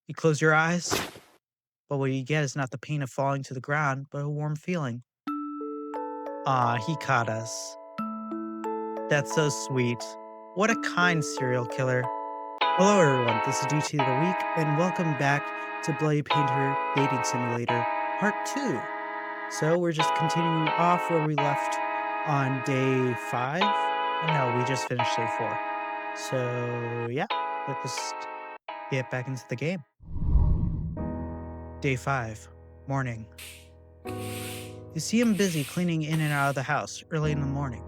You close your eyes, but what you get is not the pain of falling to the ground, but a warm feeling. Ah, he caught us. That's so sweet. What a kind serial killer. Hello, everyone. This is DT of the Week, and welcome back to Bloody Painter Dating Simulator Part 2. So, we're just continuing off where we left on day 5. Oh, no, we just finished day 4. So, yeah, let's just get back into the game. Day 5, morning. You see him busy cleaning in and out of the house early in the morning.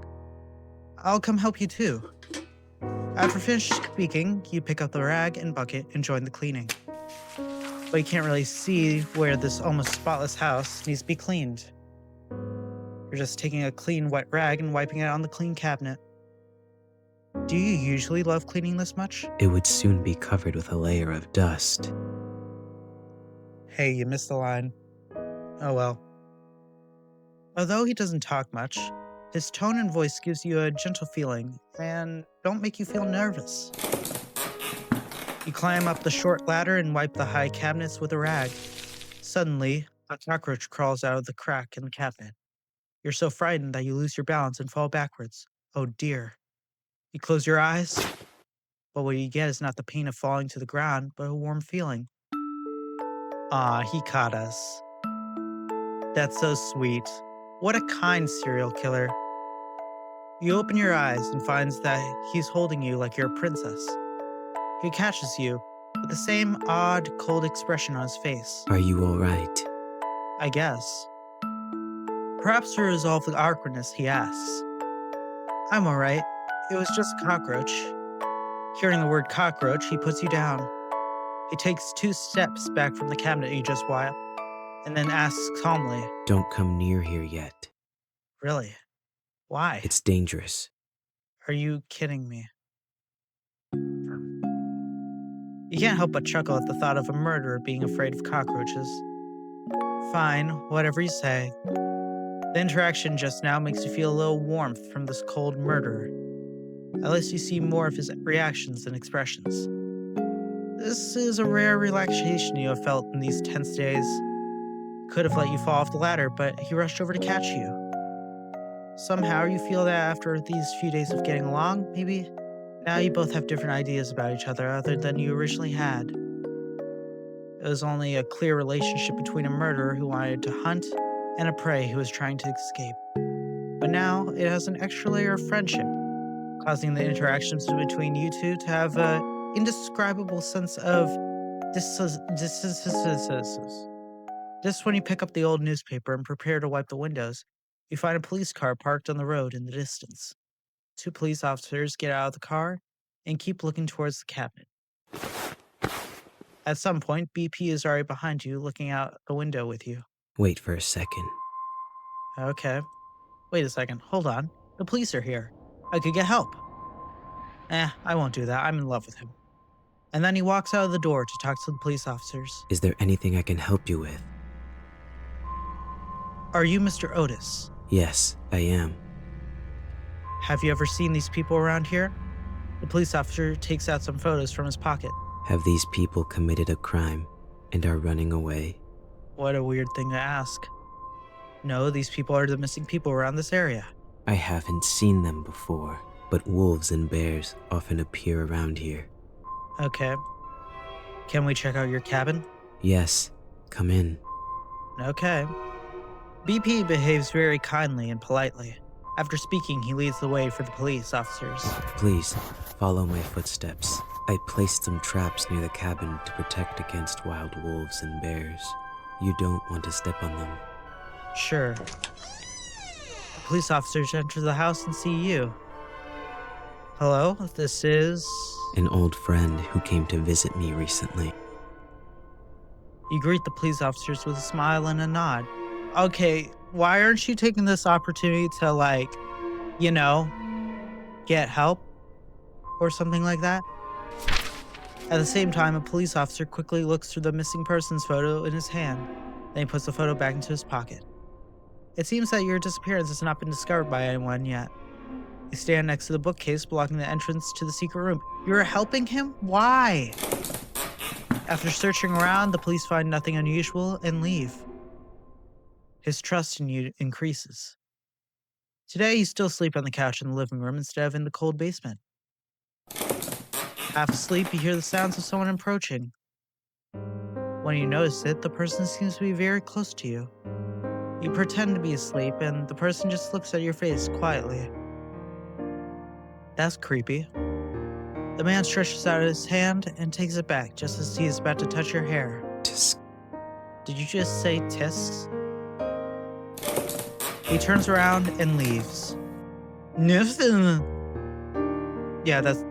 I'll come help you too. After finished speaking, you pick up the rag and bucket and join the cleaning. But you can't really see where this almost spotless house needs to be cleaned. You're just taking a clean wet rag and wiping it on the clean cabinet. Do you usually love cleaning this much? It would soon be covered with a layer of dust. Hey, you missed the line. Oh well. Although he doesn't talk much, his tone and voice gives you a gentle feeling and don't make you feel nervous. You climb up the short ladder and wipe the high cabinets with a rag. Suddenly, a cockroach crawls out of the crack in the cabinet. You're so frightened that you lose your balance and fall backwards. Oh dear. You close your eyes, but what you get is not the pain of falling to the ground, but a warm feeling. Ah, he caught us. That's so sweet. What a kind serial killer. You open your eyes and finds that he's holding you like you're a princess. He catches you with the same odd, cold expression on his face. Are you all right? I guess. Perhaps to resolve the awkwardness, he asks. I'm alright. It was just a cockroach. Hearing the word cockroach, he puts you down. He takes 2 steps back from the cabinet you just wiped, and then asks calmly, Don't come near here yet. Really? Why? It's dangerous. Are you kidding me? You can't help but chuckle at the thought of a murderer being afraid of cockroaches. Fine, whatever you say. The interaction just now makes you feel a little warmth from this cold murderer. At least you see more of his reactions and expressions. This is a rare relaxation you have felt in these tense days. Could have let you fall off the ladder, but he rushed over to catch you. Somehow you feel that after these few days of getting along, maybe now you both have different ideas about each other than you originally had. It was only a clear relationship between a murderer who wanted to hunt and a prey who was trying to escape. But now it has an extra layer of friendship, causing the interactions between you two to have an indescribable sense of Just when you pick up the old newspaper and prepare to wipe the windows, you find a police car parked on the road in the distance. 2 police officers get out of the car and keep looking towards the cabinet. At some point, BP is already behind you, looking out the window with you. Wait for a second. Okay. Wait a second. Hold on. The police are here. I could get help. I won't do that. I'm in love with him. And then he walks out of the door to talk to the police officers. Is there anything I can help you with? Are you Mr. Otis? Yes, I am. Have you ever seen these people around here? The police officer takes out some photos from his pocket. Have these people committed a crime and are running away? What a weird thing to ask. No, these people are the missing people around this area. I haven't seen them before, but wolves and bears often appear around here. Okay. Can we check out your cabin? Yes, come in. Okay. BP behaves very kindly and politely. After speaking, he leads the way for the police officers. Please, follow my footsteps. I placed some traps near the cabin to protect against wild wolves and bears. You don't want to step on them. Sure. The police officers enter the house and see you. Hello, this is... An old friend who came to visit me recently. You greet the police officers with a smile and a nod. Okay, why aren't you taking this opportunity to, get help? Or something like that? At the same time, a police officer quickly looks through the missing persons photo in his hand. Then he puts the photo back into his pocket. It seems that your disappearance has not been discovered by anyone yet. You stand next to the bookcase blocking the entrance to the secret room. You're helping him? Why? After searching around, the police find nothing unusual and leave. His trust in you increases. Today, you still sleep on the couch in the living room instead of in the cold basement. Half asleep, you hear the sounds of someone approaching. When you notice it, the person seems to be very close to you. You pretend to be asleep, and the person just looks at your face quietly. That's creepy. The man stretches out his hand and takes it back just as he is about to touch your hair. Tisk. Did you just say tisks? He turns around and leaves. Nothing. Yeah, that's...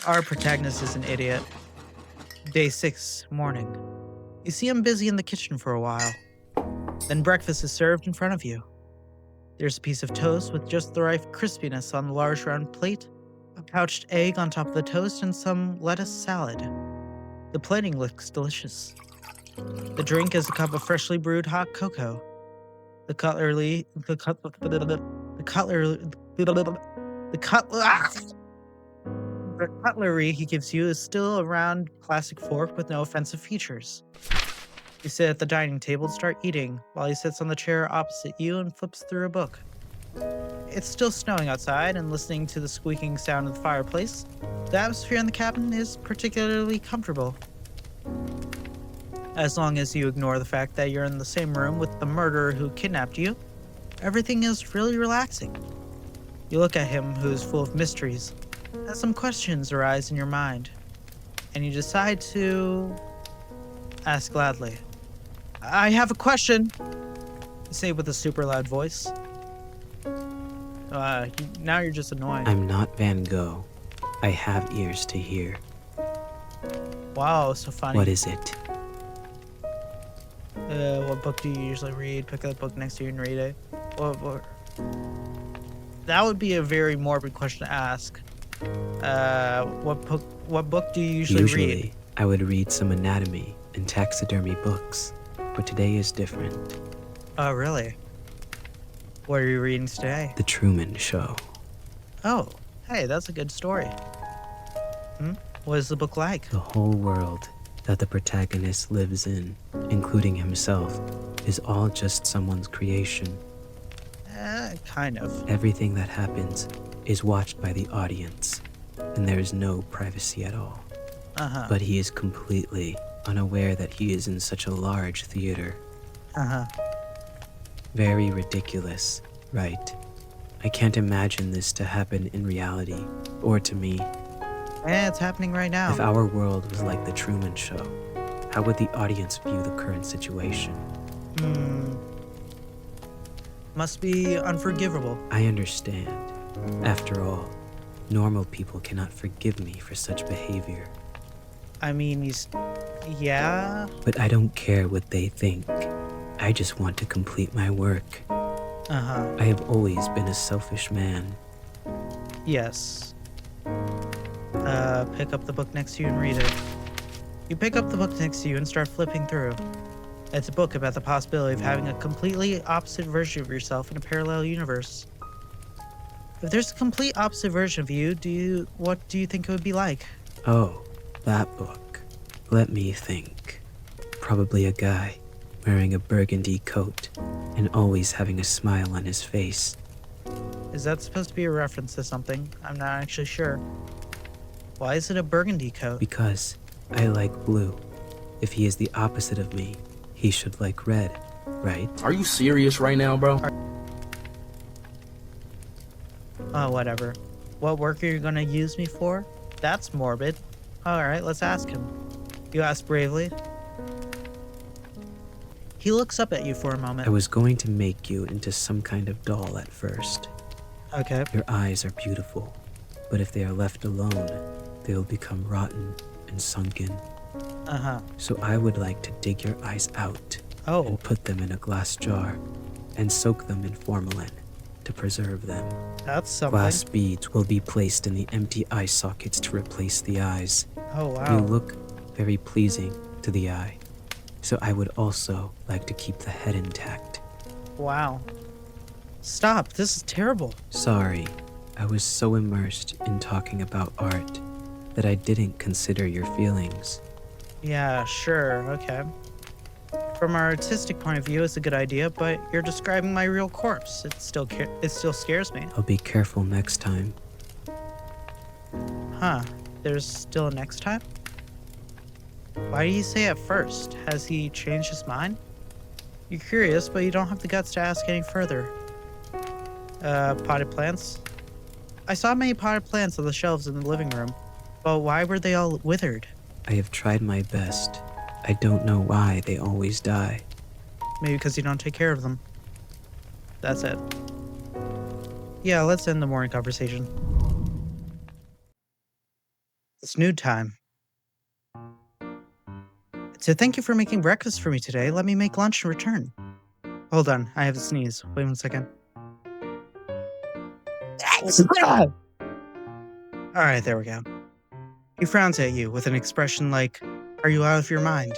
Our protagonist is an idiot. Day 6, morning. You see him busy in the kitchen for a while. Then breakfast is served in front of you. There's a piece of toast with just the right crispiness on the large round plate, a poached egg on top of the toast, and some lettuce salad. The plating looks delicious. The drink is a cup of freshly brewed hot cocoa. The cutlery he gives you is still a round plastic fork with no offensive features. You sit at the dining table and start eating, while he sits on the chair opposite you and flips through a book. It's still snowing outside, and listening to the squeaking sound of the fireplace, the atmosphere in the cabin is particularly comfortable. As long as you ignore the fact that you're in the same room with the murderer who kidnapped you, everything is really relaxing. You look at him, who's full of mysteries, as some questions arise in your mind, and you decide to ask gladly. I have a question, you say with a super loud voice. Now you're just annoying. I'm not Van Gogh. I have ears to hear. Wow, so funny. What is it? What book do you usually read? Pick up a book next to you and read it. What? That would be a very morbid question to ask. What book do you usually read? Usually, I would read some anatomy and taxidermy books, but today is different. Oh, really? What are you reading today? The Truman Show. Oh, hey, that's a good story. What is the book like? The whole world that the protagonist lives in, including himself, is all just someone's creation. Kind of. Everything that happens is watched by the audience, and there is no privacy at all. Uh-huh. But he is completely unaware that he is in such a large theater. Uh-huh. Very ridiculous, right? I can't imagine this to happen in reality, or to me. It's happening right now. If our world was like the Truman Show, how would the audience view the current situation? Must be unforgivable. I understand. After all, normal people cannot forgive me for such behavior. I mean, yeah? But I don't care what they think. I just want to complete my work. Uh-huh. I have always been a selfish man. Yes. Pick up the book next to you and read it. You pick up the book next to you and start flipping through. It's a book about the possibility of having a completely opposite version of yourself in a parallel universe. If there's a complete opposite version of you, what do you think it would be like? Oh, that book. Let me think. Probably a guy wearing a burgundy coat and always having a smile on his face. Is that supposed to be a reference to something? I'm not actually sure. Why is it a burgundy coat? Because I like blue. If he is the opposite of me, he should like red, right? Are you serious right now, bro? Oh, whatever. What work are you gonna use me for? That's morbid. Alright, let's ask him. You ask bravely. He looks up at you for a moment. I was going to make you into some kind of doll at first. Okay. Your eyes are beautiful, but if they are left alone, they will become rotten and sunken. Uh-huh. So I would like to dig your eyes out Oh. and put them in a glass jar and soak them in formalin to preserve them. That's something. Glass beads will be placed in the empty eye sockets to replace the eyes. Oh, wow. You look very pleasing to the eye, so I would also like to keep the head intact. Wow. Stop. This is terrible. Sorry, I was so immersed in talking about art that I didn't consider your feelings. Yeah, sure, okay. From our artistic point of view, it's a good idea, but you're describing my real corpse. It still scares me. I'll be careful next time. Huh? There's still a next time? Why do you say at first? Has he changed his mind? You're curious, but you don't have the guts to ask any further. Potted plants? I saw many potted plants on the shelves in the living room, but why were they all withered? I have tried my best. I don't know why they always die. Maybe because you don't take care of them. That's it. Yeah, let's end the morning conversation. It's noon time. So thank you for making breakfast for me today. Let me make lunch and return. Hold on, I have a sneeze. Wait 1 second. Alright, there we go. He frowns at you with an expression like, "Are you out of your mind?"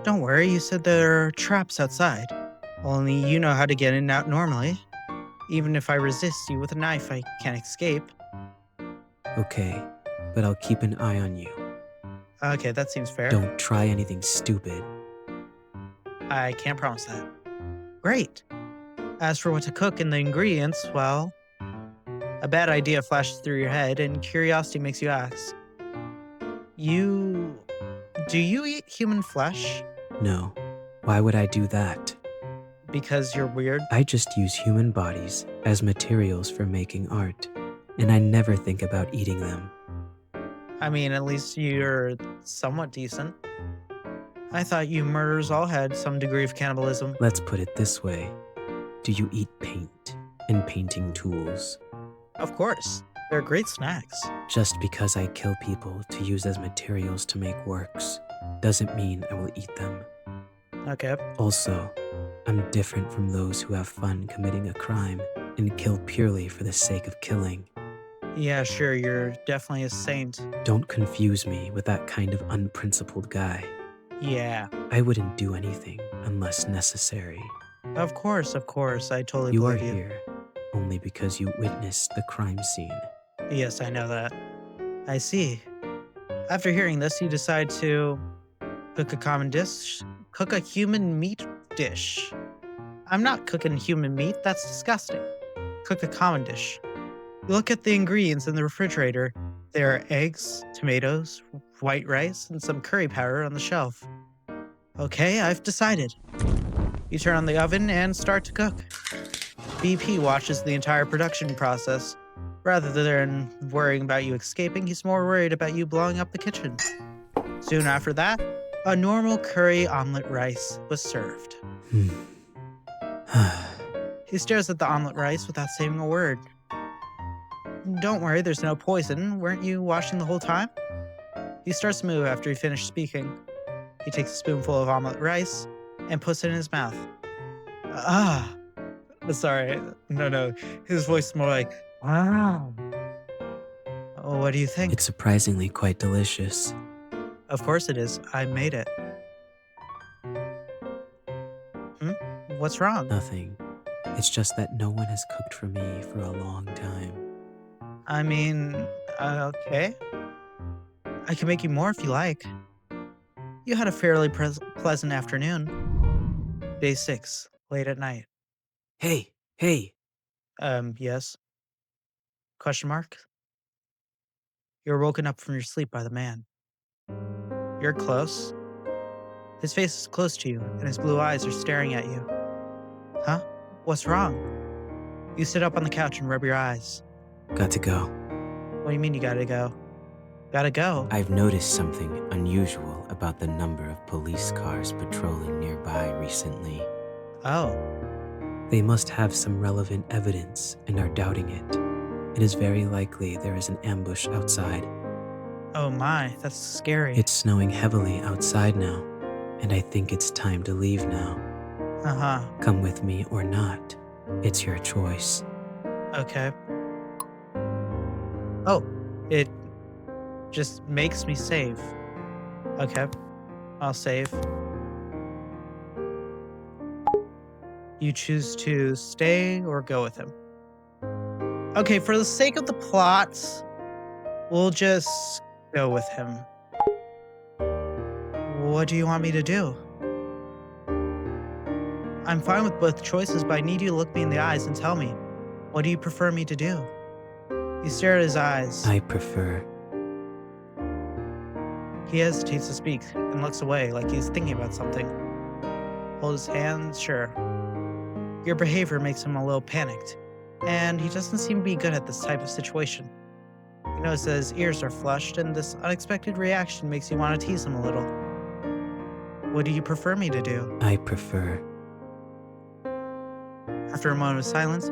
Don't worry, you said there are traps outside. Only you know how to get in and out normally. Even if I resist you with a knife, I can't escape. Okay, but I'll keep an eye on you. Okay, that seems fair. Don't try anything stupid. I can't promise that. Great. As for what to cook and the ingredients, well, a bad idea flashes through your head and curiosity makes you ask. Do you eat human flesh? No. Why would I do that? Because you're weird? I just use human bodies as materials for making art, and I never think about eating them. I mean, at least you're somewhat decent. I thought you murderers all had some degree of cannibalism. Let's put it this way. Do you eat paint and painting tools? Of course. They're great snacks. Just because I kill people to use as materials to make works doesn't mean I will eat them. Okay. Also, I'm different from those who have fun committing a crime and kill purely for the sake of killing. Yeah, sure, you're definitely a saint. Don't confuse me with that kind of unprincipled guy. Yeah. I wouldn't do anything unless necessary. Of course, I totally You are believe you. here only because you witnessed the crime scene. Yes, I know that. I see. After hearing this, you decide to cook a human meat dish. I'm not cooking human meat, that's disgusting. Cook a common dish. You look at the ingredients in the refrigerator. There are eggs, tomatoes, white rice, and some curry powder on the shelf. Okay, I've decided. You turn on the oven and start to cook. BP watches the entire production process. Rather than worrying about you escaping, he's more worried about you blowing up the kitchen. Soon after that, a normal curry omelet rice was served. He stares at the omelet rice without saying a word. Don't worry, there's no poison. Weren't you washing the whole time? He starts to move after he finished speaking. He takes a spoonful of omelet rice and puts it in his mouth. Ah. Sorry. No. His voice is more like, wow. Oh, what do you think? It's surprisingly quite delicious. Of course it is. I made it. What's wrong? Nothing. It's just that no one has cooked for me for a long time. I mean, okay. I can make you more if you like. You had a fairly pleasant afternoon. Day 6, late at night. Hey! Yes? Question mark? You're woken up from your sleep by the man. You're close. His face is close to you, and his blue eyes are staring at you. Huh? What's wrong? You sit up on the couch and rub your eyes. Got to go. What do you mean you gotta go? Gotta go? I've noticed something unusual about the number of police cars patrolling nearby recently. Oh. They must have some relevant evidence and are doubting it. It is very likely there is an ambush outside. Oh my, that's scary. It's snowing heavily outside now, and I think it's time to leave now. Uh-huh. Come with me or not. It's your choice. Okay. Oh, it just makes me save. Okay, I'll save. You choose to stay or go with him. Okay, for the sake of the plot, we'll just go with him. What do you want me to do? I'm fine with both choices, but I need you to look me in the eyes and tell me, what do you prefer me to do? You stare at his eyes. I prefer. He hesitates to speak and looks away like he's thinking about something. Hold his hand, sure. Your behavior makes him a little panicked, and he doesn't seem to be good at this type of situation. You notice that his ears are flushed, and this unexpected reaction makes you want to tease him a little. What do you prefer me to do? I prefer After a moment of silence,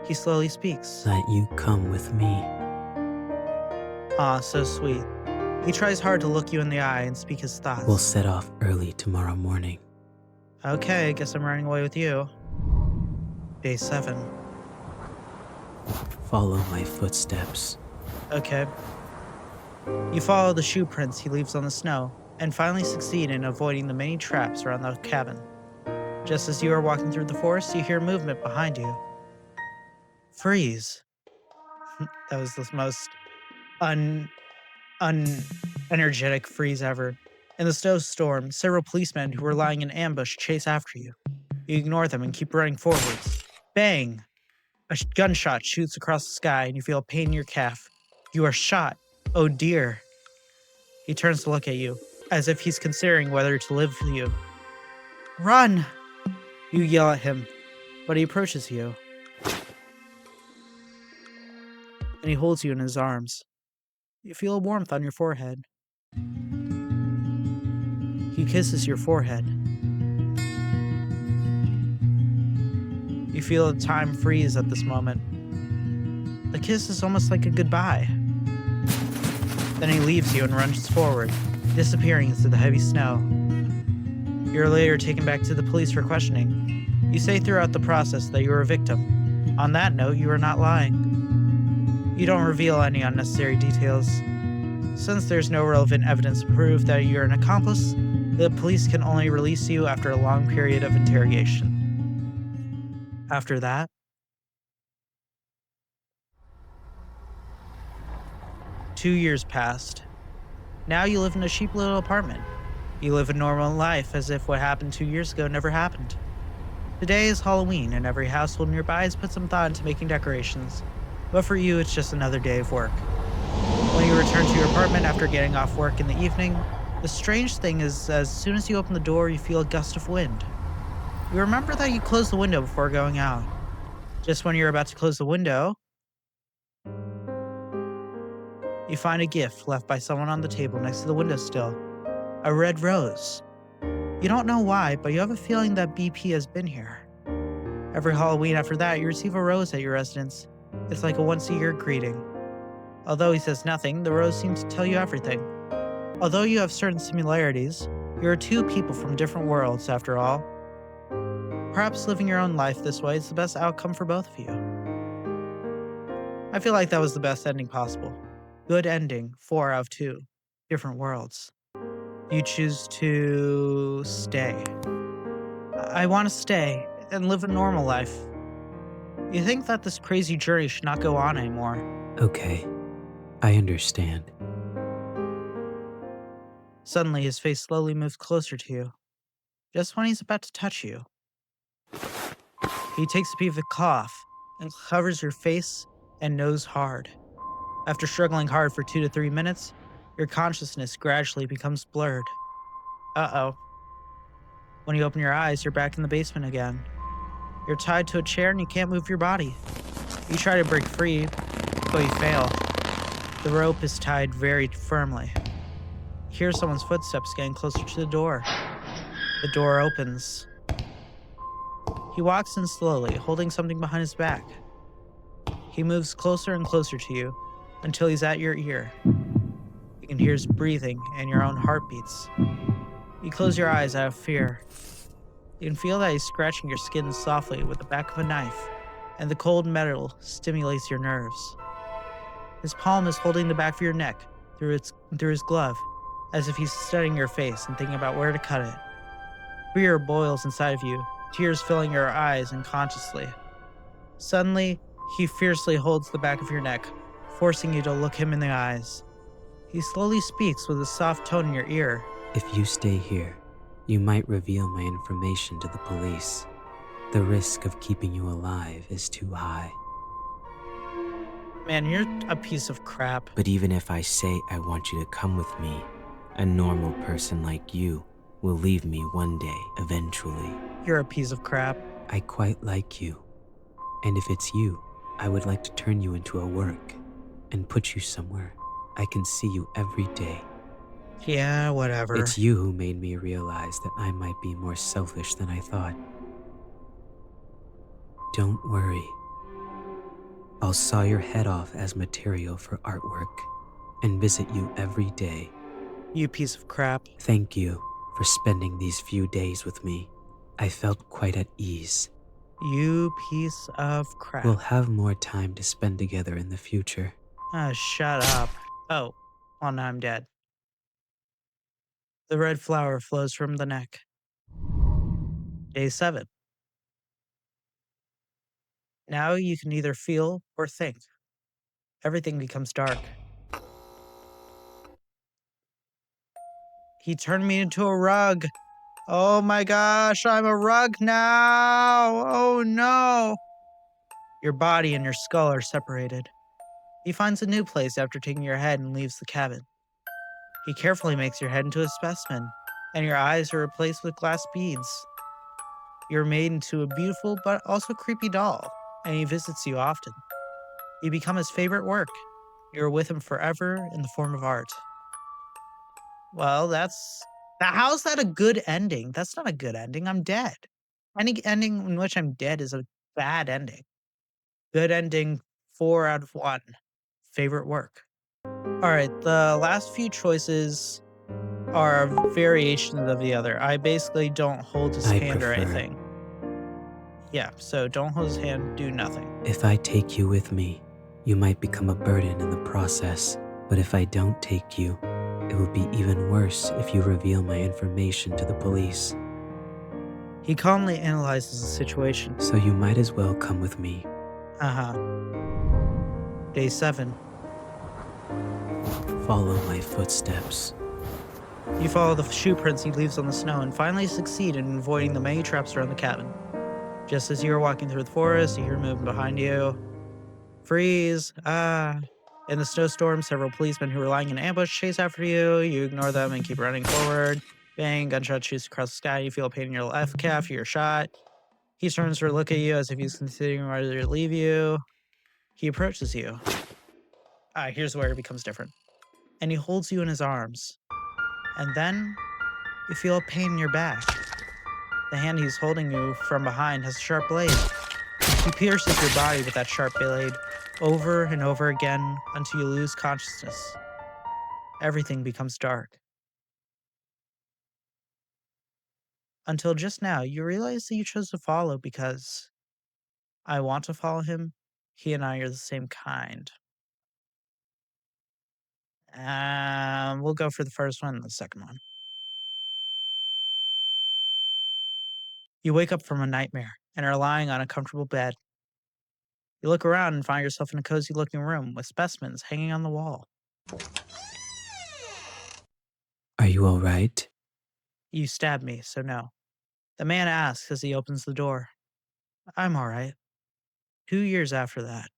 he slowly speaks. that you come with me. Ah, so sweet. He tries hard to look you in the eye and speak his thoughts. We'll set off early tomorrow morning. Okay, I guess I'm running away with you. Day 7. Follow my footsteps. Okay. You follow the shoe prints he leaves on the snow, and finally succeed in avoiding the many traps around the cabin. Just as you are walking through the forest, you hear movement behind you. Freeze. That was the most unenergetic freeze ever. In the snowstorm, several policemen who were lying in ambush chase after you. You ignore them and keep running forwards. Bang! A gunshot shoots across the sky and you feel a pain in your calf. You are shot. Oh dear. He turns to look at you, as if he's considering whether to live with you. Run! You yell at him, but he approaches you. And he holds you in his arms. You feel a warmth on your forehead. He kisses your forehead. You feel the time freeze at this moment. The kiss is almost like a goodbye. Then he leaves you and runs forward, disappearing into the heavy snow. You're later taken back to the police for questioning. You say throughout the process that you were a victim. On that note, you are not lying. You don't reveal any unnecessary details. Since there's no relevant evidence to prove that you're an accomplice, the police can only release you after a long period of interrogation. After that, 2 years passed. Now you live in a cheap little apartment. You live a normal life as if what happened 2 years ago never happened. Today is Halloween, and every household nearby has put some thought into making decorations. But for you, it's just another day of work. When you return to your apartment after getting off work in the evening, the strange thing is, as soon as you open the door, you feel a gust of wind. You remember that you closed the window before going out. Just when you're about to close the window, you find a gift left by someone on the table next to the windowsill. A red rose. You don't know why, but you have a feeling that BP has been here. Every Halloween after that, you receive a rose at your residence. It's like a once-a-year greeting. Although he says nothing, the rose seems to tell you everything. Although you have certain similarities, you are two people from different worlds, after all. Perhaps living your own life this way is the best outcome for both of you. I feel like that was the best ending possible. Good ending, 4 out of 2. Different worlds. You choose to stay. I want to stay and live a normal life. You think that this crazy journey should not go on anymore. Okay, I understand. Suddenly, his face slowly moves closer to you. Just when he's about to touch you, he takes a piece of cloth and covers your face and nose hard. After struggling hard for 2 to 3 minutes, your consciousness gradually becomes blurred. Uh-oh. When you open your eyes, you're back in the basement again. You're tied to a chair and you can't move your body. You try to break free, but you fail. The rope is tied very firmly. You hear someone's footsteps getting closer to the door. The door opens. He walks in slowly, holding something behind his back. He moves closer and closer to you until he's at your ear. You can hear his breathing and your own heartbeats. You close your eyes out of fear. You can feel that he's scratching your skin softly with the back of a knife, and the cold metal stimulates your nerves. His palm is holding the back of your neck through his glove, as if he's studying your face and thinking about where to cut it. Fear boils inside of you, tears filling your eyes unconsciously. Suddenly, he fiercely holds the back of your neck, forcing you to look him in the eyes. He slowly speaks with a soft tone in your ear. If you stay here, you might reveal my information to the police. The risk of keeping you alive is too high. Man, you're a piece of crap. But even if I say I want you to come with me, a normal person like you will leave me one day, eventually. You're a piece of crap. I quite like you. And if it's you, I would like to turn you into a work and put you somewhere I can see you every day. Yeah, whatever. It's you who made me realize that I might be more selfish than I thought. Don't worry. I'll saw your head off as material for artwork and visit you every day. You piece of crap. Thank you for spending these few days with me. I felt quite at ease. You piece of crap. We'll have more time to spend together in the future. Shut up. Oh, well, now I'm dead. The red flower flows from the neck. Day 7. Now you can either feel or think. Everything becomes dark. He turned me into a rug. Oh my gosh, I'm a rug now. Oh no. Your body and your skull are separated. He finds a new place after taking your head and leaves the cabin. He carefully makes your head into a specimen, and your eyes are replaced with glass beads. You're made into a beautiful but also creepy doll, and he visits you often. You become his favorite work. You're with him forever in the form of art. Well, how's that a good ending? That's not a good ending. I'm dead. Any ending in which I'm dead is a bad ending. Good ending, 4 out of 1. Favorite work. All right, the last few choices are variations of the other. I basically don't hold his hand or anything. Yeah, so don't hold his hand, do nothing. If I take you with me, you might become a burden in the process. But if I don't take you, it will be even worse if you reveal my information to the police. He calmly analyzes the situation. So you might as well come with me. Day 7. Follow my footsteps. You follow the shoe prints he leaves on the snow and finally succeed in avoiding the many traps around the cabin. Just as you are walking through the forest, you hear movement behind you. Freeze! In the snowstorm, several policemen who were lying in ambush chase after you. You ignore them and keep running forward. Bang, gunshot shoots across the sky. You feel a pain in your left calf. You're shot. He turns to look at you as if he's considering whether to leave you. He approaches you. Here's where it becomes different. And he holds you in his arms. And then you feel a pain in your back. The hand he's holding you from behind has a sharp blade. He pierces your body with that sharp blade over and over again until you lose consciousness. Everything becomes dark. Until just now, you realize that you chose to follow because I want to follow him. He and I are the same kind. We'll go for the first one and the second one. You wake up from a nightmare and are lying on a comfortable bed. You look around and find yourself in a cozy-looking room with specimens hanging on the wall. Are you all right? You stab me, so no. The man asks as he opens the door. I'm all right. 2 years after that.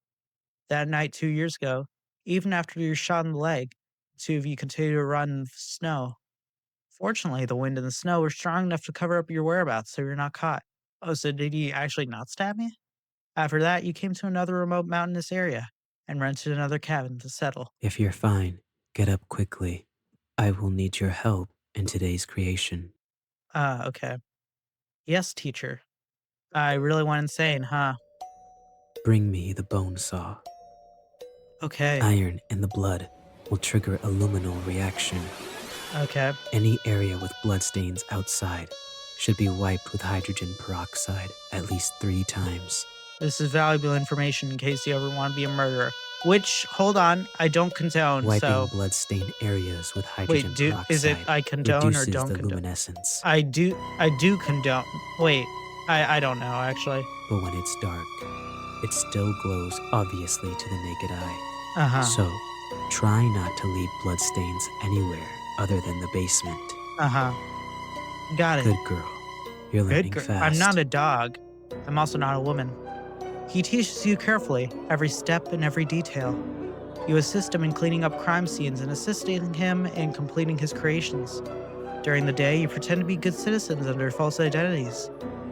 That night 2 years ago, even after you were shot in the leg, the two of you continued to run in the snow. Fortunately, the wind and the snow were strong enough to cover up your whereabouts so you're not caught. Oh, so did he actually not stab me? After that, you came to another remote mountainous area and rented another cabin to settle. If you're fine, get up quickly. I will need your help in today's creation. Okay. Yes, teacher. I really went insane, huh? Bring me the bone saw. Okay. Iron in the blood will trigger a luminal reaction. Okay. Any area with bloodstains outside should be wiped with hydrogen peroxide at least 3 times. This is valuable information in case you ever want to be a murderer. Which, hold on, I don't condone, Wiping so... blood-stained areas with hydrogen peroxide is it I condone or reduces don't the condone? luminescence. I do condone. Wait, I don't know, actually. But when it's dark, it still glows obviously to the naked eye. So, try not to leave bloodstains anywhere other than the basement. Uh-huh. Got it. Good girl. You're Good learning girl. I'm fast. not a dog. I'm also not a woman. He teaches you carefully, every step and every detail. You assist him in cleaning up crime scenes and assisting him in completing his creations. During the day, you pretend to be good citizens under false identities.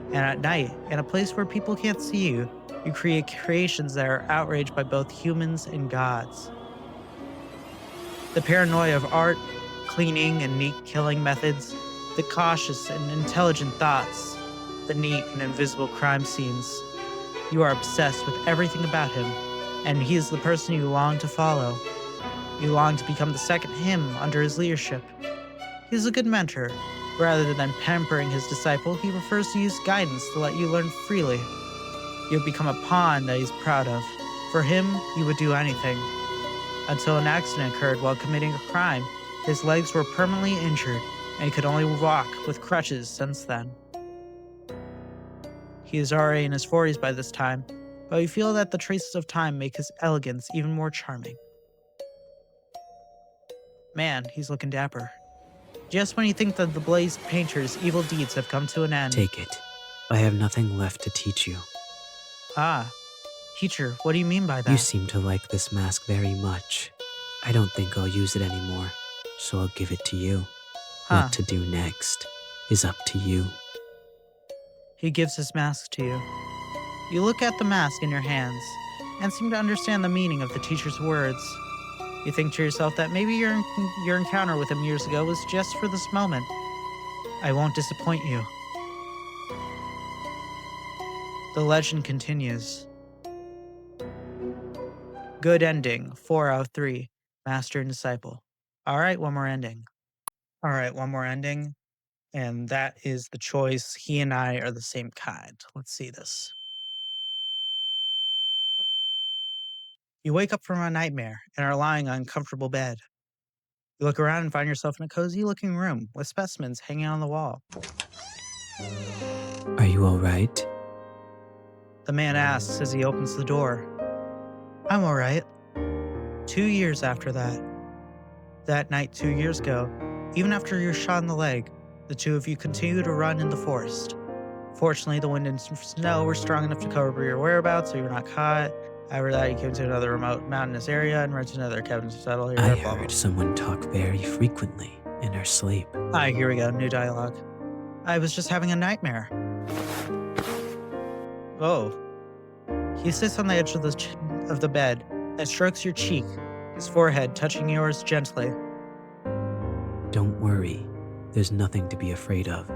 And at night, in a place where people can't see you, you create creations that are outraged by both humans and gods. The paranoia of art, cleaning, and neat killing methods, the cautious and intelligent thoughts, the neat and invisible crime scenes. You are obsessed with everything about him, and he is the person you long to follow. You long to become the second him under his leadership. He is a good mentor. Rather than pampering his disciple, he prefers to use guidance to let you learn freely. You have become a pawn that he's proud of. For him, you would do anything. Until an accident occurred while committing a crime, his legs were permanently injured, and he could only walk with crutches since then. He is already in his 40s by this time, but you feel that the traces of time make his elegance even more charming. Man, he's looking dapper. Just when you think that the Blaze Painter's evil deeds have come to an end. Take it. I have nothing left to teach you. Ah, teacher, what do you mean by that? You seem to like this mask very much. I don't think I'll use it anymore, so I'll give it to you. Huh. What to do next is up to you. He gives his mask to you. You look at the mask in your hands and seem to understand the meaning of the teacher's words. You think to yourself that maybe your encounter with him years ago was just for this moment. I won't disappoint you. The legend continues. Good ending, 4 out of 3, master and disciple. All right, one more ending. All right, one more ending. And that is the choice. He and I are the same kind. Let's see this. You wake up from a nightmare and are lying on a comfortable bed. You look around and find yourself in a cozy looking room with specimens hanging on the wall. Are you all right? The man asks as he opens the door. I'm all right. 2 years after that. That night 2 years ago, even after you were shot in the leg, the two of you continue to run in the forest. Fortunately, the wind and snow were strong enough to cover your whereabouts, so you were not caught. After that, you came to another remote mountainous area and rented another cabin to settle here. I blah, blah, heard someone talk very frequently in her sleep. blah. Here we go, new dialogue. I was just having a nightmare. Oh. He sits on the edge of the bed and strokes your cheek, his forehead touching yours gently. Don't worry. There's nothing to be afraid of.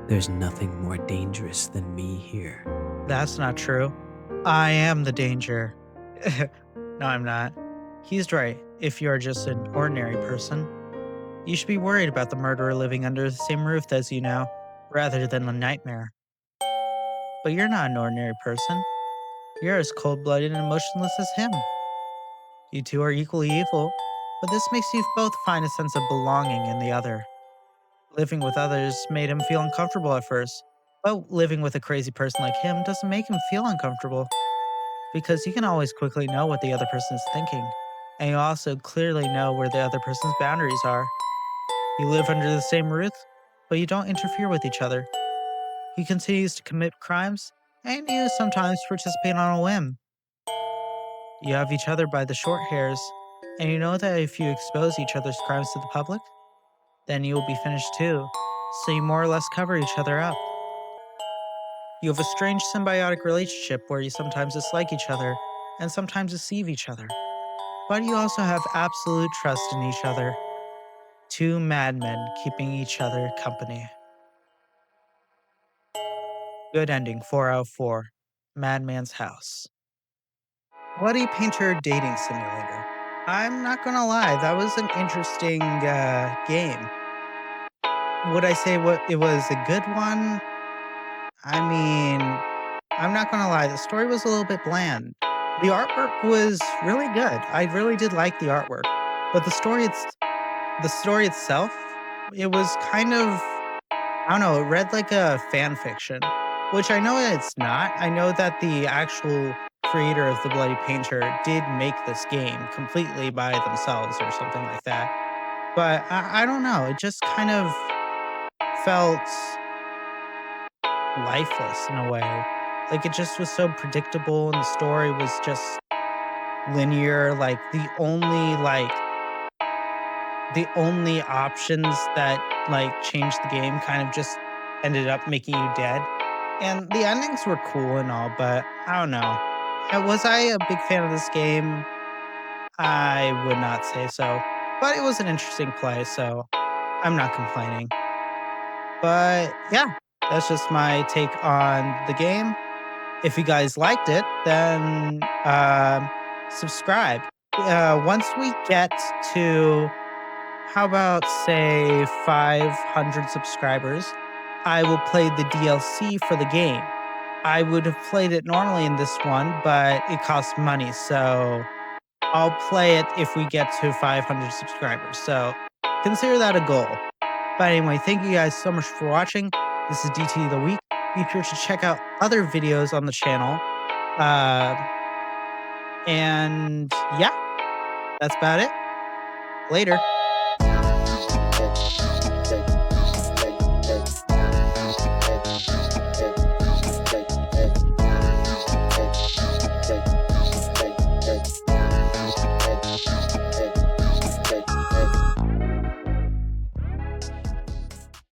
There's nothing more dangerous than me here. That's not true. I am the danger. No, I'm not. He's right. If you are just an ordinary person, you should be worried about the murderer living under the same roof as you now, rather than the nightmare. But you're not an ordinary person. You're as cold-blooded and emotionless as him. You two are equally evil, but this makes you both find a sense of belonging in the other. Living with others made him feel uncomfortable at first, but living with a crazy person like him doesn't make him feel uncomfortable, because you can always quickly know what the other person is thinking, and you also clearly know where the other person's boundaries are. You live under the same roof, but you don't interfere with each other. He continues to commit crimes, and you sometimes participate on a whim. You have each other by the short hairs, and you know that if you expose each other's crimes to the public, then you will be finished too, so you more or less cover each other up. You have a strange symbiotic relationship where you sometimes dislike each other and sometimes deceive each other. But you also have absolute trust in each other. Two madmen keeping each other company. Good ending, 4 out of 4. Madman's House. Bloody Painter Dating Simulator. I'm not gonna lie, that was an interesting game. Would I say it was a good one? I mean, I'm not gonna lie, the story was a little bit bland. The artwork was really good. I really did like the artwork, but the story itself, it was kind of, I don't know, it read like a fan fiction, which I know it's not. I know that the actual creator of the Bloody Painter did make this game completely by themselves or something like that. But I don't know. It just kind of felt lifeless in a way. Like, it just was so predictable, and the story was just linear. Like, the only options that, like, changed the game kind of just ended up making you dead. And the endings were cool and all, but I don't know. Was I a big fan of this game? I would not say so. But it was an interesting play, so I'm not complaining. But yeah, that's just my take on the game. If you guys liked it, then subscribe. Once we get to, how about say 500 subscribers, I will play the DLC for the game. I would have played it normally in this one, but it costs money, so I'll play it if we get to 500 subscribers. So consider that a goal. But anyway, thank you guys so much for watching. This is DT of the Week. Be sure to check out other videos on the channel. Uh, and yeah, that's about it. Later.